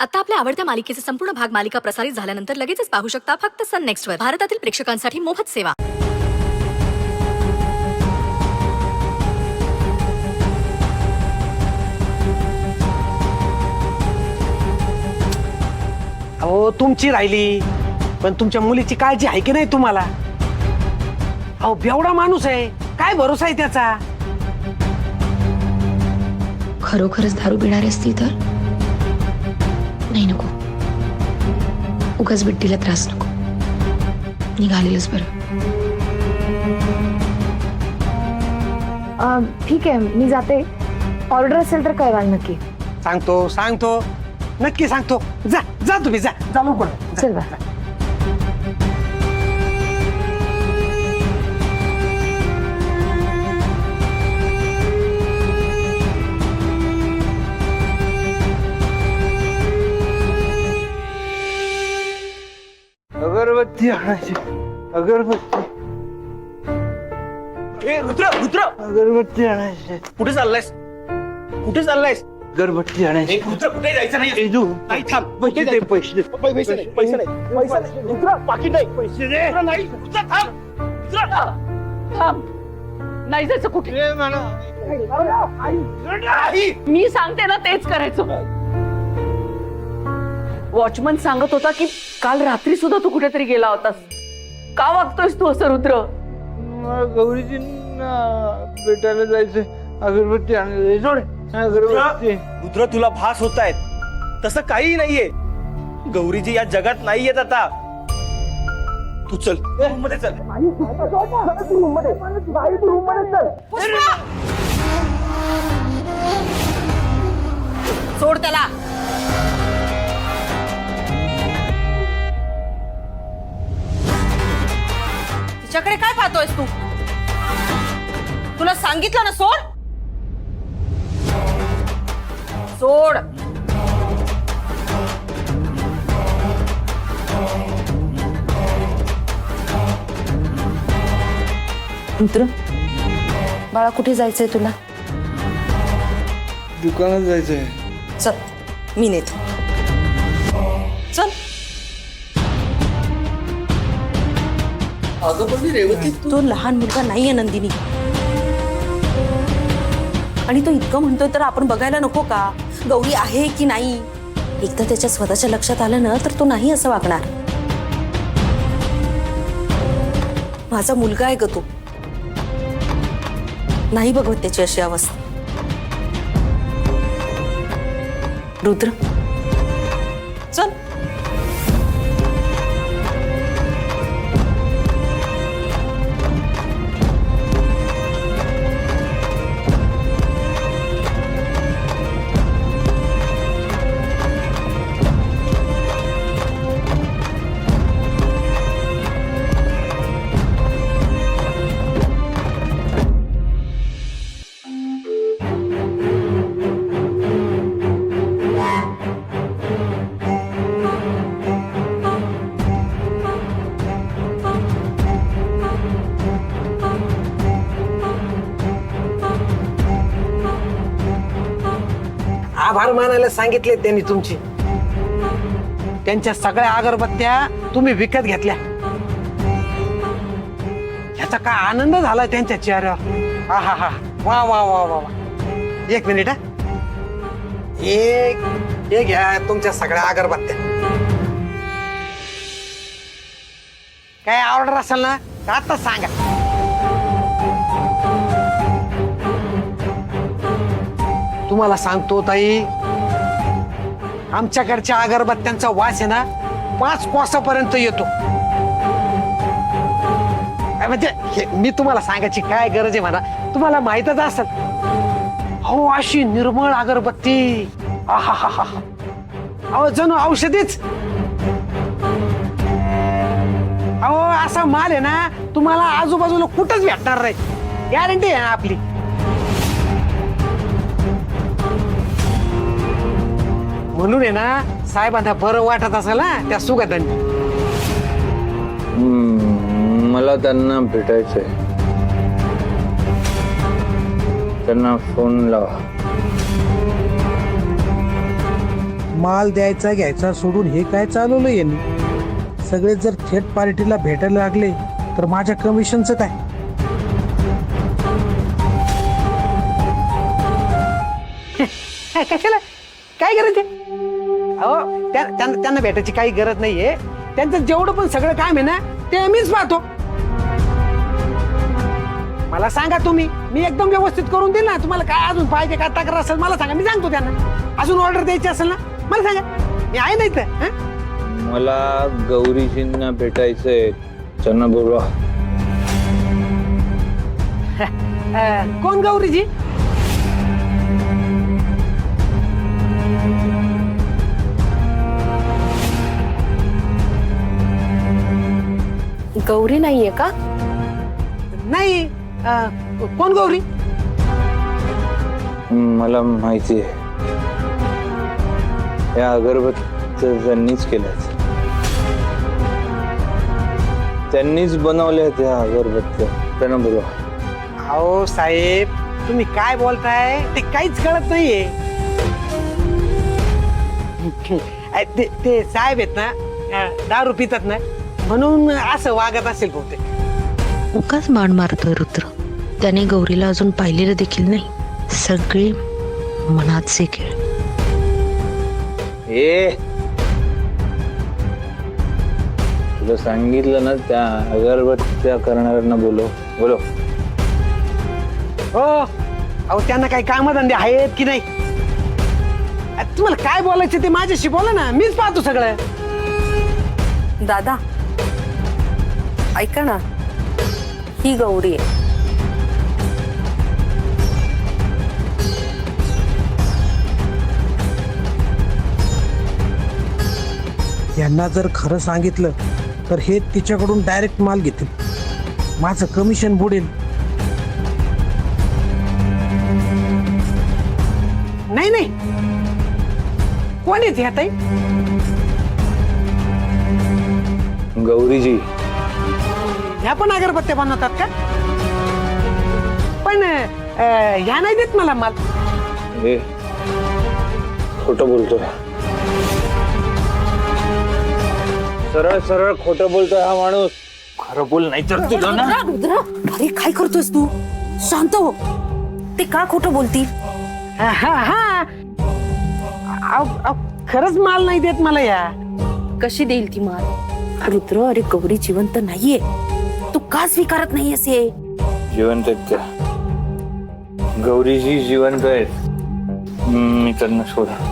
आता आपल्या आवडत्या मालिकेचे संपूर्ण भाग मालिका प्रसारित झाल्यानंतर लगेचच पाहू शकता फक्त सन नेक्स्ट वर. भारतातील प्रेक्षकांसाठी मोफत सेवा. अहो तुमची राहिली पण तुमच्या मुलीची काळजी आहे की नाही तुम्हाला? अहो बेवडा माणूस आहे, काय भरोसा आहे त्याचा? खरोखरच दारू पिणारे असतील तर नाही, नको. उगाच बिट्टीला त्रास नको. निघालेलंच बरं. ठीक आहे, मी जाते. ऑर्डर असेल तर कळवाल नक्की. सांगतो सांगतो नक्की सांगतो. जा जा तुम्ही जा जा लवकर. चल बा. अगरबत्ती आणायची. अगरबत्ती. रुद्र रुद्र अगरबत्ती आणायची. कुठे चाललायस? कुठे चाललायस? अगरबत्ती आणायची. रुद्र कुठे जायचं नाही. नाही थांब. पैसे दे. पैसे दे. पैसे नाही पैसे नाही पैसे नाही. रुद्र पाकिट नाही. पैसे दे. रुद्र नाही. रुद्र थांब. रुद्र थांब. नाही जायचं कुठे. दे मला. नाही. मी सांगते ना तेच करायचं. वॉचमन सांगत होता की काल रात्री सुद्धा तू कुठेतरी गेला होतास. का वागतोयस तू असं रुद्र? मला गौरीची भेटायला जायचं. अगरबत्ती आणायची. जोड अगरबत्ती. रुद्र तुला भास होत आहेत तसं काही नाहीये. गौरीजी या जगात नाहीयेत आता. तू चल रूम मध्ये चल. सोड त्याला. तिच्याकडे काय पाहतोयस तू? तुला सांगितलं ना सोड. सोड. रुद्र, बाळा कुठे जायचंय तुला? दुकानात जायचंय. चल मी नेते. चल. तो लहान मुलगा नाहीये नंदिनी. आणि तो इतकं म्हणतोय तर आपण बघायला नको का गौरी आहे की नाही? एकदा त्याच्या स्वतःच्या लक्षात आलं ना तर तो नाही असं वागणार. माझा मुलगा आहे ग तो. नाही बघवत त्याची अशी अवस्था. रुद्र चल. आभार मानायला सांगितले त्यांनी तुमची. त्यांच्या सगळ्या अगरबत्त्या तुम्ही विकत घेतल्या. याचा काय आनंद झाला त्यांच्या चेहऱ्यावर. हा हा हा. वा वा वा वा वा. एक मिनिट हा. हे घ्या तुमच्या सगळ्या अगरबत्त्या. काय ऑर्डर असेल ना तर आता सांगा. तुम्हाला सांगतो ताई, आमच्याकडच्या अगरबत्त्यांचा वास आहे ना 5 कोसापर्यंत येतो. म्हणजे मी तुम्हाला सांगायची काय गरज आहे म्हणा, तुम्हाला माहितच असेल. हो अशी निर्मळ अगरबत्ती. आहा अहो जणू औषधीच. अहो असा माल आहे ना तुम्हाला आजूबाजूला कुठंच भेटणार नाही. गॅरंटी आहे आपली. म्हणून आहे ना साहेबांना बरं वाटत असेल ना त्या सुगंधांनी. मला त्यांना भेटायचंय. त्यांना फोन लावा. माल द्यायचा घ्यायचा सोडून हे काय चालवलं यांनी? सगळे जर थेट पार्टीला भेटायला लागले तर माझ्या कमिशनचं काय? कशाला काय गरज आहे? अहो त्यांना भेटायची काही गरज नाहीये. त्यांचं जेवढं पण सगळं काम आहे ना ते मीच पाहतो. मला सांगा तुम्ही, मी एकदम व्यवस्थित करून देईल ना. तुम्हाला काय अजून पाहिजे, काय तक्रार असेल मला सांगा, मी सांगतो त्यांना. अजून ऑर्डर द्यायची असेल ना मला सांगा, मी आहे नाही तर. मला गौरीजींना भेटायचंय, त्यांना बोलवा. कोण गौरीजी? गौरी नाहीये का? नाही. कोण गौरी? मला माहिती आहे, या अगरबत्त्या त्यांनीच केल्यात, त्यांनीच बनवल्या त्या अगरबत्त्या. त्यांना बोलवा. अहो साहेब, तुम्ही काय बोलताय ते काहीच कळत नाहीये. ते साहेब आहेत ना, दारू पितात ना, म्हणून असं वागत असेल बहुतेक. उगाच बाण मारतोय रुद्र. त्याने गौरीला अजून पाहिलेलं देखील नाही. सगळे मनाचे खेळ. तुला सांगितलं ना, त्या अगरबत्त्या करणाऱ्यांना बोलव. हो, अहो त्यांना काही कामधंदे आहेत की नाही? तुम्हाला काय बोलायचं ते माझ्याशी बोला ना, मीच पाहतो सगळं. दादा ऐका ना, ही गौरी आहे. यांना जर खरं सांगितलं तर हे तिच्याकडून डायरेक्ट माल घेतील. माझं कमिशन बुडेल. नाही, कोण येते ह्या ताई? गौरीजी ह्या पण अगरबत्त्या बनवतात का? पण ह्या नाही देत मला माल. हे खोटं बोलतोय, सरळ खोटं बोलतोय हा माणूस. खरं बोल, नाही तर तुला ना. रुद्र, अरे काय करतोयस तू? शांत हो. ते का खोटं बोलती? खरंच माल नाही देत मला. या कशी देईल ती माल? रुद्र, अरे गौरी जिवंत नाहीये. तू का स्वीकारत नाहीयेस हे? जिवंत आहेत त्या. गौरीजी जिवंत आहेत. मी त्यांना शोधा.